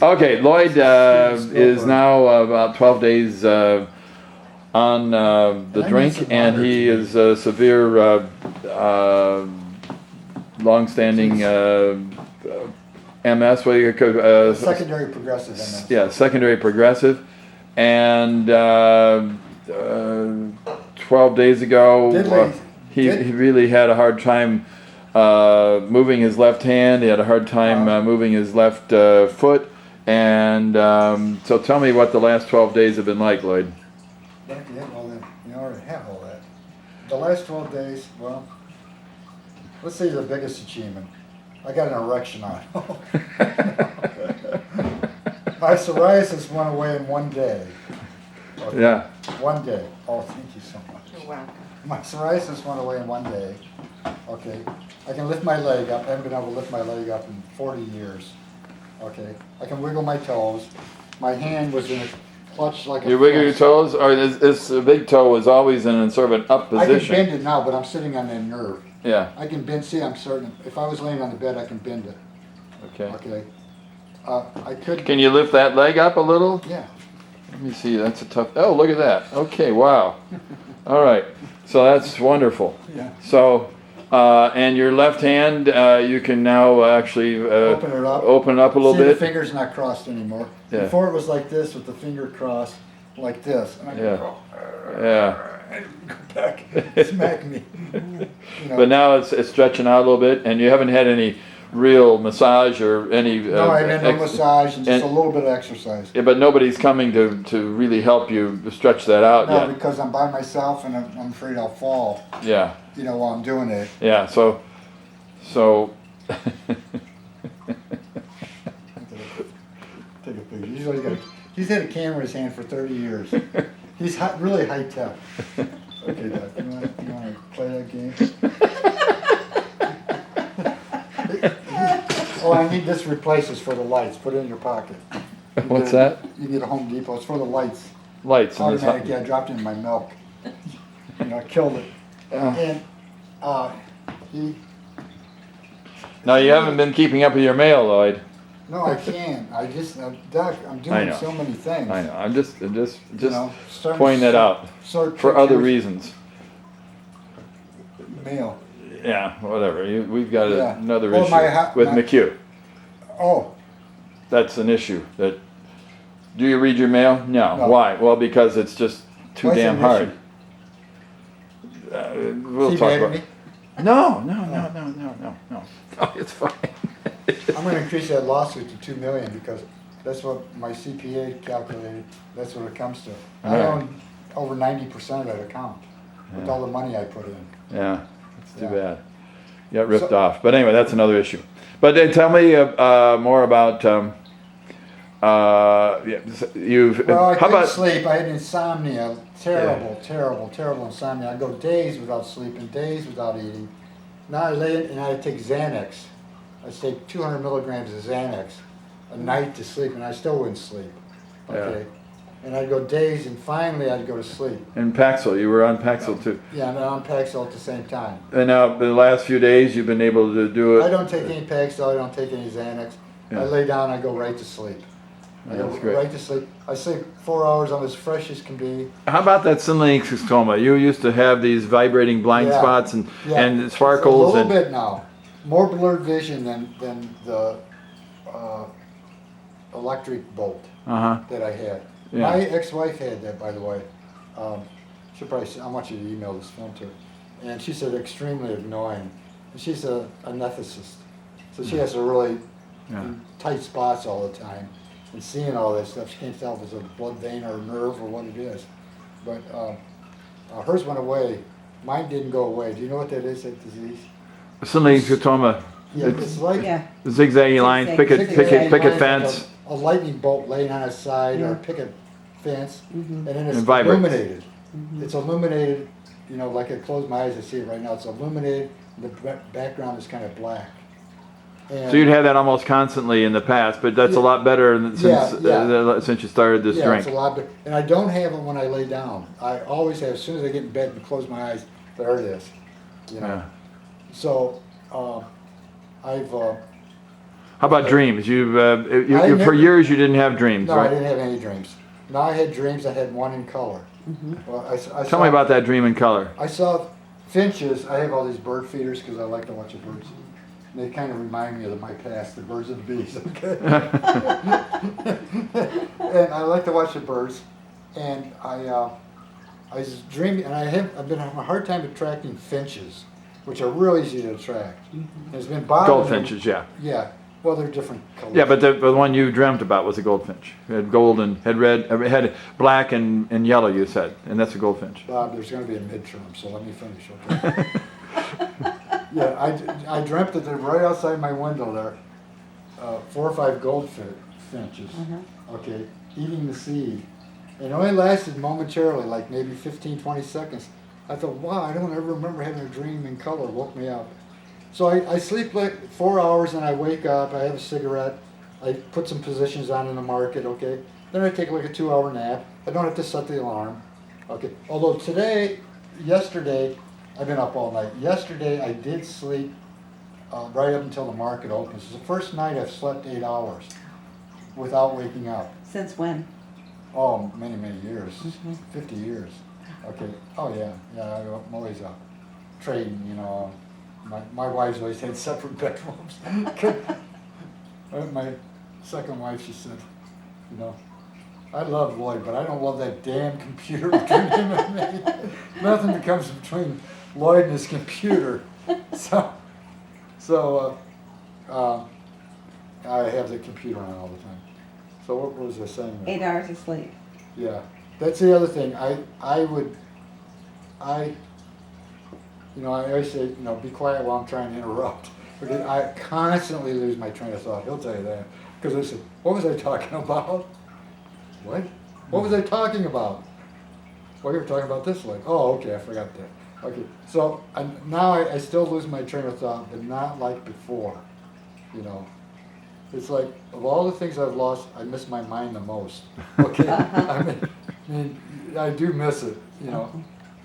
Okay, Lloyd is now about 12 days on the drink, and he is a severe, long-standing MS. What do you secondary progressive MS. Yeah, secondary progressive, and 12 days ago, he really had a hard time moving his left hand. He had a hard time moving his left foot. And so tell me what the last 12 days have been like, Lloyd. Yeah, well, then, you already have all that. The last 12 days, well, let's say the biggest achievement. I got an erection on. My psoriasis went away in one day. Okay. Yeah. One day. Oh, thank you so much. You're welcome. My psoriasis went away in one day. Okay. I can lift my leg up. I haven't been able to lift my leg up in 40 years. Okay. I can wiggle my toes. My hand was in a clutch like a You wiggle your fist. toes, or this big toe is always in sort of an up I can position. bend it now, but I'm sitting on that nerve. Yeah. I can bend. See, I'm certain. If I was laying on the bed, I can bend it. Okay. Okay. I could. Can you lift that leg up a little? Yeah. Let me see. That's a tough. Oh, look at that. Okay. Wow. All right. So that's wonderful. Yeah. So, and your left hand, you can now actually Open it up. Open it up a little See, bit. the finger's not crossed anymore. Yeah. Before it was like this with the finger crossed, like this. And I Yeah. go, Yeah. and go back, smack me. You know. But now it's stretching out a little bit, and you haven't had any real massage or any. No, I had no massage and just and- a little bit of exercise. Yeah, but nobody's coming to really help you stretch that out No, yet. because I'm by myself and I'm afraid I'll fall. Yeah. You know, while I'm doing it. Yeah. So. Take a picture. He's had a camera in his hand for 30 years. He's really high tech. Okay, Doc, you want to play that game? Oh, I need this replaces for the lights. Put it in your pocket. What's that? You get a Home Depot. It's for the lights. Lights in this. Automatic. Yeah, I dropped it in my milk. You know, I killed it. And he. Now you haven't been keeping up with your mail, Lloyd. No, I can't. I just, Doc, I'm I doing know. so many things. I know. I'm just You know, starting pointing that out sort for other pictures, reasons. Mail. Yeah, whatever. We've got Yeah. another Well, issue my with McHugh. Oh, That's an issue. That. Do you read your mail? No. No. Why? Well, because it's just too Why is it damn an hard. We'll he talk mad at about. me? No. No, it's fine. I'm going to increase that lawsuit to $2 million because that's what my CPA calculated. That's what it comes to. I Right. own over 90% of that account with all the money I put in. Yeah, that's too Yeah. bad. You got ripped So- off. But anyway, that's another issue. But then tell me more about you. Well, I How couldn't about sleep. I had insomnia. Terrible insomnia. I go days without sleeping, days without eating. Now I lay in and I take Xanax. I take 200 milligrams of Xanax a night to sleep, and I still wouldn't sleep. Okay. And I'd go days, and finally I'd go to sleep. in Paxil? You were on Paxil too. Yeah, and I'm on Paxil at the same time. And now the last few days you've been able to do it. I don't take any Paxil. I don't take any Xanax. Yeah. I lay down. I go right to sleep. I go That's great. right to sleep. I sleep 4 hours. I'm as fresh as can be. How about that synchroma? You used to have these vibrating blind Yeah. spots and Yeah. sparkles A little and bit now. More blurred vision than the electric bolt that I had. Yeah. My ex-wife had that, by the way. She probably said, I want you to email this film to her. And she said extremely annoying. And she's a anesthetist. So she has to really tight spots all the time. And seeing all this stuff, she can't tell if it's a blood vein or a nerve or what it is. But hers went away. Mine didn't go away. Do you know what that is, that disease? synchroma. Yeah, it's like Zigzaggy lines, Zigzag. picket fence. a lightning bolt laying on its side or a picket fence, and then it's And vibrates. illuminated. It's illuminated, you know, like I close my eyes, I see it right now. It's illuminated, and the background is kind of black. And So you'd have that almost constantly in the past, but that's a lot better since you started this yeah, drink. it's a lot better. And I don't have it when I lay down. I always have, as soon as I get in bed and close my eyes, there it is. You know. Yeah. So I've How about dreams? I For never- years you didn't have dreams, No, I right? didn't have any dreams. Now I had dreams. I had one in color. Well, Tell me about that dream in color. I saw finches. I have all these bird feeders because I like to watch the birds. And they kind of remind me of my past, the birds and the bees. Okay. And I like to watch the birds. And I was dreaming, and I've been having a hard time attracting finches, which are real easy to attract. It's been bothering me. Goldfinches, yeah. Yeah. Well, they're different colors. Yeah, but the one you dreamt about was a goldfinch. It had gold and had black and yellow. You said, and that's a goldfinch. Bob, there's going to be a midterm, so let me finish, okay? Yeah, I dreamt that they're right outside my window there, 4 or 5 goldfinches, okay, eating the seed. And it only lasted momentarily, like maybe 15, 20 seconds. I thought, wow, I don't ever remember having a dream in color. It woke me up. So I sleep like 4 hours and I wake up, I have a cigarette, I put some positions on in the market, okay? Then I take like a 2-hour nap. I don't have to set the alarm, okay? Although yesterday, I've been up all night. Yesterday I did sleep right up until the market opens. It's the first night I've slept 8 hours without waking up. Since when? Oh, many, many years, 50 years. Okay, oh yeah, I'm always trading, you know. My wife's always had separate bedrooms. My second wife, she said, you know, I love Lloyd, but I don't love that damn computer between him and me. Nothing comes between Lloyd and his computer. So I have the computer on all the time. So what was I saying? 8 hours of sleep. Yeah, that's the other thing. I always say, you know, be quiet while I'm trying to interrupt. Because I constantly lose my train of thought. He'll tell you that. Because I said, what was I talking about? What? What was I talking about? Well, you were talking about this one. Oh, okay, I forgot that. Okay, so now I still lose my train of thought, but not like before. You know, it's like, of all the things I've lost, I miss my mind the most. Okay, I mean, I do miss it, you know.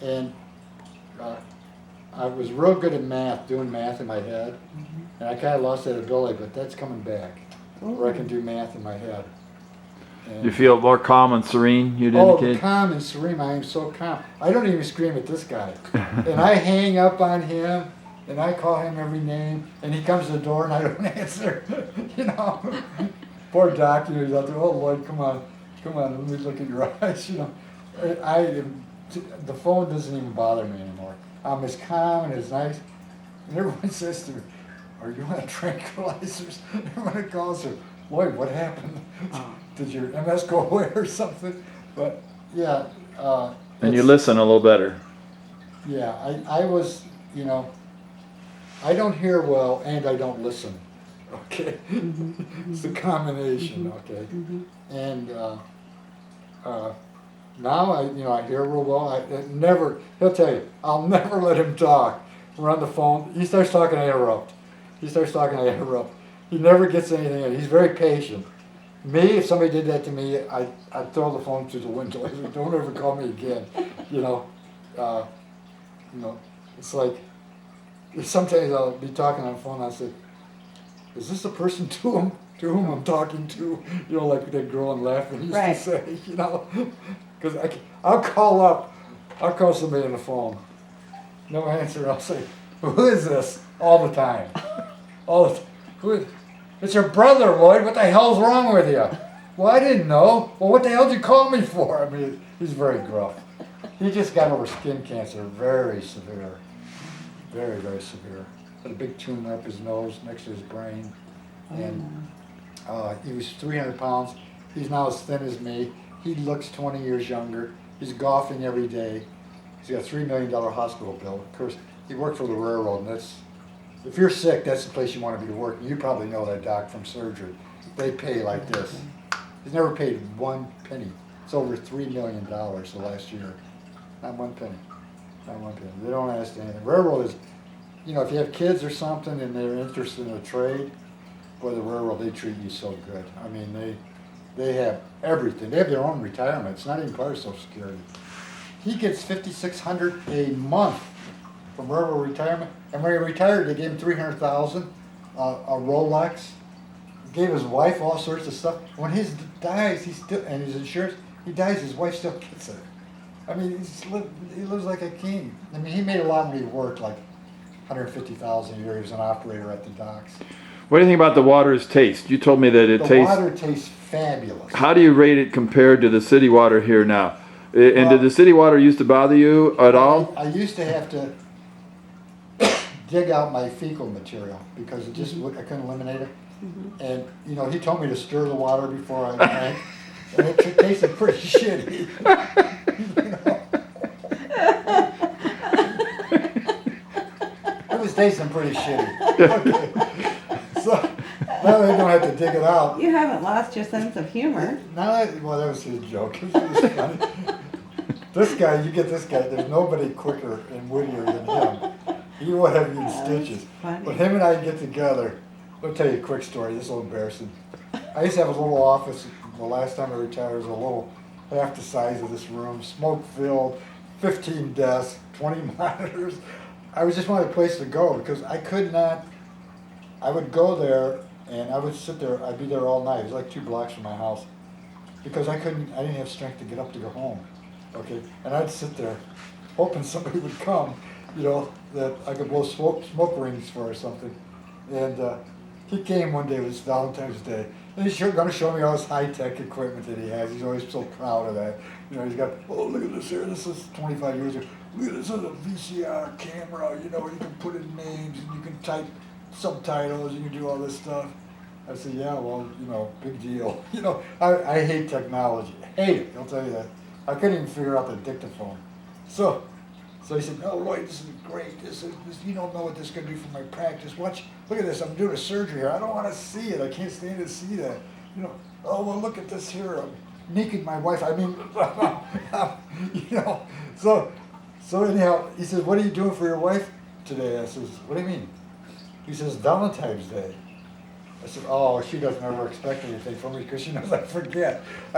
And I was real good at math, doing math in my head, and I kind of lost that ability, but that's coming back, where I can do math in my head. And You feel more calm and serene, you'd oh, indicate? calm and serene, I am so calm. I don't even scream at this guy. And I hang up on him, and I call him every name, and he comes to the door and I don't answer, you know. Poor Doc, you know, he's out there, oh Lloyd, come on, let me look at your eyes, you know. The phone doesn't even bother me anymore. I'm as calm and as nice. And everyone says to me, are you on tranquilizers? Everyone calls her, Lloyd, what happened? Did your MS go away or something? But yeah. And you listen a little better. Yeah, I was, you know, I don't hear well and I don't listen. Okay? It's a combination, okay? And now I hear real well. He'll tell you, I'll never let him talk. We're on the phone. He starts talking, I interrupt. He never gets anything in. He's very patient. Me, if somebody did that to me, I'd throw the phone through the window. Don't ever call me again. You know, it's like, sometimes I'll be talking on the phone and I'll say, is this the person to whom I'm talking to? You know, like that girl in Laughing used to say, you know. Because I'll call somebody on the phone. No answer, and I'll say, who is this? All the time. It's your brother, Lloyd. What the hell's wrong with you? Well, I didn't know. Well, what the hell did you call me for? I mean, he's very gruff. He just got over skin cancer, very severe. Very, very severe. Had a big tumor up his nose, next to his brain. And he was 300 pounds. He's now as thin as me. He looks 20 years younger. He's golfing every day. He's got a $3 million hospital bill. Of course, he worked for the railroad, and if you're sick, that's the place you want to be working. You probably know that, Doc, from surgery. They pay like this. He's never paid 1 penny. It's over $3 million the last year. Not 1 penny. Not 1 penny. They don't ask anything. Railroad is, you know, if you have kids or something and they're interested in a trade, boy, the railroad, they treat you so good. I mean, they have everything. They have their own retirement. It's not even part of Social Security. He gets $5,600 a month from railroad retirement. And when he retired, they gave him $300,000, a Rolex, gave his wife all sorts of stuff. When his dies, and his insurance, he dies, his wife still gets it. I mean, he lives like a king. I mean, he made a lot when he worked, like $150,000 a year. He was an operator at the docks. What do you think about the water's taste? You told me that it tastes... The water tastes fabulous. How do you rate it compared to the city water here now? And did the city water used to bother you at all? I used to have to dig out my fecal material because it just I couldn't eliminate it. And you know, he told me to stir the water before I drank, and it tasted pretty shitty. You know? It was tasting pretty shitty. Okay. So now they don't have to dig it out. You haven't lost your sense of humor. Well, that was his joke. It was funny. This guy, you get this guy, there's nobody quicker and wittier than him. He will have you in stitches. But him and I get together, I'll tell you a quick story, this is a little embarrassing. I used to have a little office, the last time I retired, it was a little, half the size of this room, smoke filled, 15 desks, 20 monitors. I just wanted a place to go because I could not, I would go there and I would sit there, I'd be there all night. It was like 2 blocks from my house because I didn't have strength to get up to go home. Okay, and I'd sit there hoping somebody would come, you know, that I could blow smoke rings for or something. And he came one day, it was Valentine's Day, and he's going to show me all this high-tech equipment that he has. He's always so proud of that. You know, he's got, oh, look at this here, this is 25 years ago. Look at this, this is a VCR camera, you know, you can put in names, and you can type subtitles, you can do all this stuff. I said, yeah, well, you know, big deal. You know, I hate technology, hate it, I'll tell you that. I couldn't even figure out the dictaphone. So he said, no, Lloyd, this is great. This, you don't know what this is going to do for my practice. Watch, look at this. I'm doing a surgery here. I don't want to see it. I can't stand to see that. You know, oh, well, look at this here. I'm naked, my wife. I mean, you know. So anyhow, he says, what are you doing for your wife today? I says, what do you mean? He says, Valentine's Day. I said, oh, she doesn't ever expect anything from me because she knows I forget.